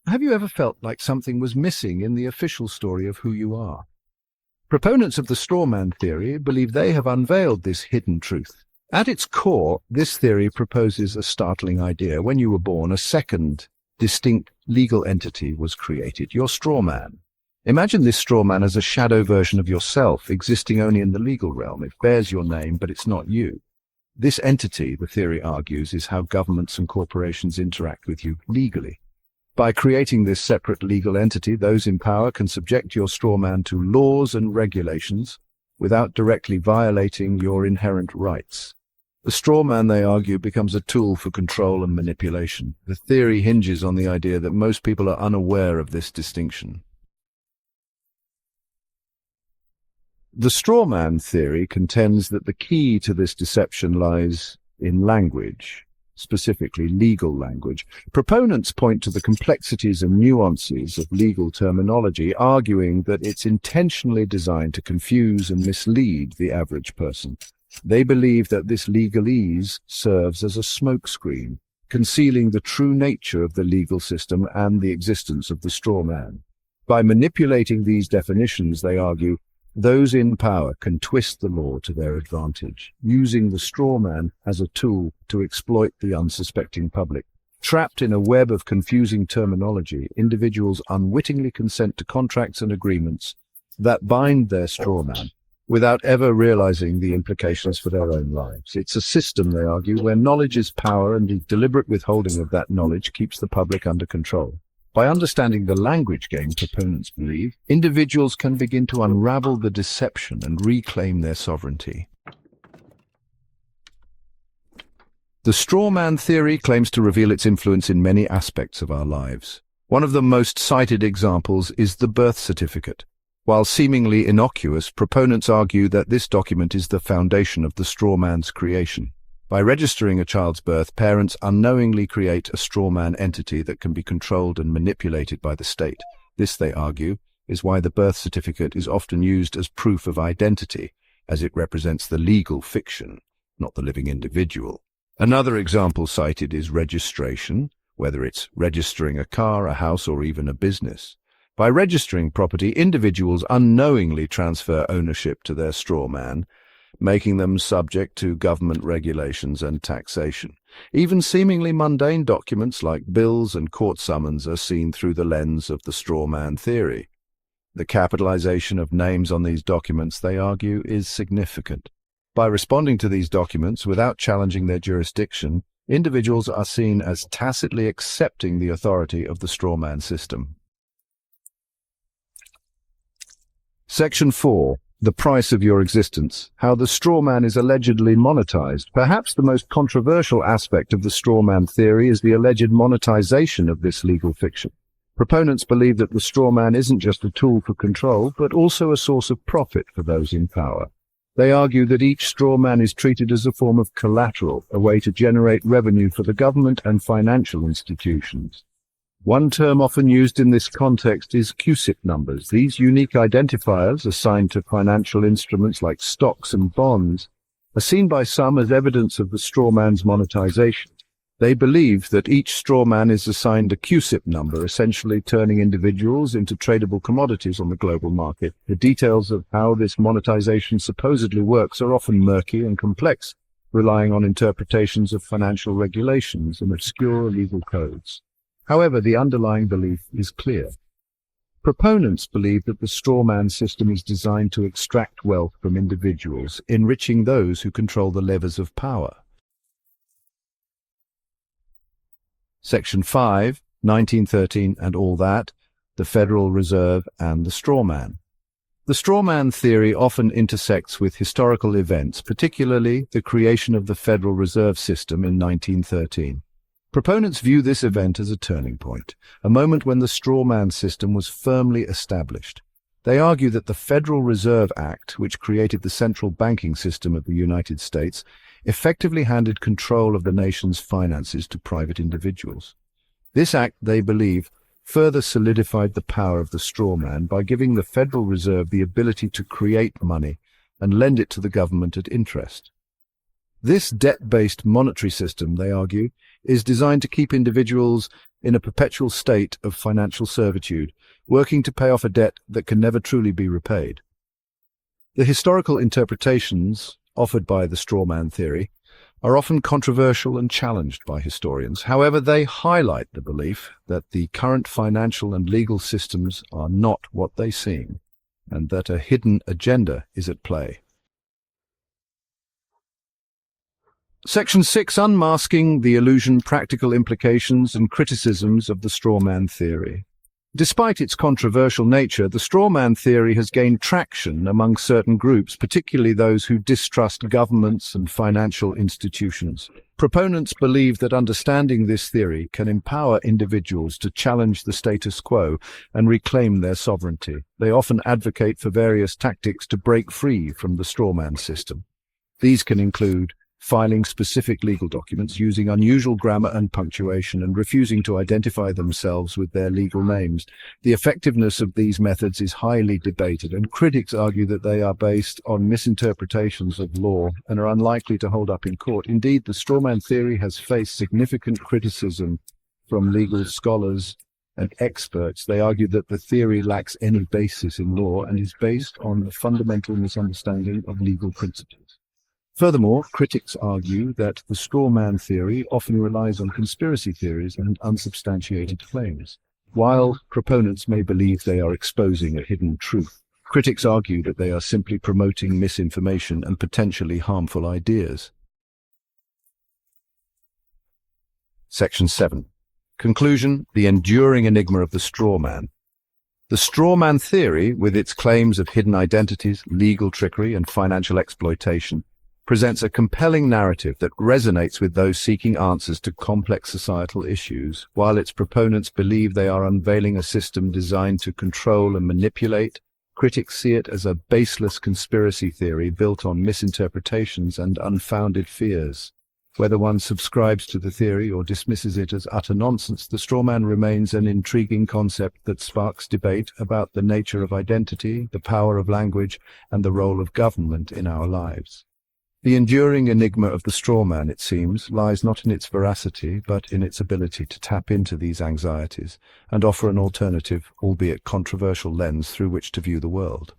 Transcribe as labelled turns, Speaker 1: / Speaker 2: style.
Speaker 1: Have you ever felt like something was missing in the official story of who you are? Proponents of the strawman theory believe they have unveiled this hidden truth. At its core, this theory proposes a startling idea. When you were born, a second, distinct legal entity was created, your strawman. Imagine this strawman as a shadow version of yourself, existing only in the legal realm. It bears your name, but it's not you. This entity, the theory argues, is how governments and corporations interact with you legally. By creating this separate legal entity, those in power can subject your strawman to laws and regulations without directly violating your inherent rights. The strawman, they argue, becomes a tool for control and manipulation. The theory hinges on the idea that most people are unaware of this distinction. The strawman theory contends that the key to this deception lies in language, specifically legal language. Proponents point to the complexities and nuances of legal terminology, arguing that it's intentionally designed to confuse and mislead the average person. They believe that this legalese serves as a smokescreen, concealing the true nature of the legal system and the existence of the strawman. By manipulating these definitions, they argue, those in power can twist the law to their advantage, using the strawman as a tool to exploit the unsuspecting public. Trapped in a web of confusing terminology, individuals unwittingly consent to contracts and agreements that bind their strawman without ever realizing the implications for their own lives. It's a system, they argue, where knowledge is power and the deliberate withholding of that knowledge keeps the public under control. By understanding the language game, proponents believe, individuals can begin to unravel the deception and reclaim their sovereignty. The strawman theory claims to reveal its influence in many aspects of our lives. One of the most cited examples is the birth certificate. While seemingly innocuous, proponents argue that this document is the foundation of the strawman's creation. By registering a child's birth, parents unknowingly create a strawman entity that can be controlled and manipulated by the state. This, they argue, is why the birth certificate is often used as proof of identity, as it represents the legal fiction, not the living individual. Another example cited is registration, whether it's registering a car, a house, or even a business. By registering property, individuals unknowingly transfer ownership to their strawman, making them subject to government regulations and taxation. Even seemingly mundane documents like bills and court summons are seen through the lens of the strawman theory. The capitalization of names on these documents, they argue, is significant. By responding to these documents without challenging their jurisdiction, individuals are seen as tacitly accepting the authority of the strawman system. Section 4. The price of your existence. How the strawman is allegedly monetized. Perhaps the most controversial aspect of the strawman theory is the alleged monetization of this legal fiction. Proponents believe that the strawman isn't just a tool for control, but also a source of profit for those in power. They argue that each strawman is treated as a form of collateral, a way to generate revenue for the government and financial institutions. One term often used in this context is CUSIP numbers. These unique identifiers, assigned to financial instruments like stocks and bonds, are seen by some as evidence of the strawman's monetization. They believe that each strawman is assigned a CUSIP number, essentially turning individuals into tradable commodities on the global market. The details of how this monetization supposedly works are often murky and complex, relying on interpretations of financial regulations and obscure legal codes. However, the underlying belief is clear. Proponents believe that the strawman system is designed to extract wealth from individuals, enriching those who control the levers of power. Section 5, 1913 and all that, the Federal Reserve and the strawman. The strawman theory often intersects with historical events, particularly the creation of the Federal Reserve System in 1913. Proponents view this event as a turning point, a moment when the strawman system was firmly established. They argue that the Federal Reserve Act, which created the central banking system of the United States, effectively handed control of the nation's finances to private individuals. This act, they believe, further solidified the power of the strawman by giving the Federal Reserve the ability to create money and lend it to the government at interest. This debt-based monetary system, they argue, is designed to keep individuals in a perpetual state of financial servitude, working to pay off a debt that can never truly be repaid. The historical interpretations offered by the strawman theory are often controversial and challenged by historians. However, they highlight the belief that the current financial and legal systems are not what they seem, and that a hidden agenda is at play. Section 6, Unmasking the Illusion, Practical Implications and Criticisms of the Strawman Theory. Despite its controversial nature, the strawman theory has gained traction among certain groups, particularly those who distrust governments and financial institutions. Proponents believe that understanding this theory can empower individuals to challenge the status quo and reclaim their sovereignty. They often advocate for various tactics to break free from the strawman system. These can include filing specific legal documents, using unusual grammar and punctuation, and refusing to identify themselves with their legal names. The effectiveness of these methods is highly debated, and critics argue that they are based on misinterpretations of law and are unlikely to hold up in court. Indeed, the strawman theory has faced significant criticism from legal scholars and experts. They argue that the theory lacks any basis in law and is based on a fundamental misunderstanding of legal principles. Furthermore, critics argue that the strawman theory often relies on conspiracy theories and unsubstantiated claims. While proponents may believe they are exposing a hidden truth, critics argue that they are simply promoting misinformation and potentially harmful ideas. Section 7. Conclusion: the enduring enigma of the strawman. The strawman theory, with its claims of hidden identities, legal trickery, and financial exploitation, presents a compelling narrative that resonates with those seeking answers to complex societal issues. While its proponents believe they are unveiling a system designed to control and manipulate, critics see it as a baseless conspiracy theory built on misinterpretations and unfounded fears. Whether one subscribes to the theory or dismisses it as utter nonsense, the strawman remains an intriguing concept that sparks debate about the nature of identity, the power of language, and the role of government in our lives. The enduring enigma of the strawman, it seems, lies not in its veracity, but in its ability to tap into these anxieties and offer an alternative, albeit controversial, lens through which to view the world.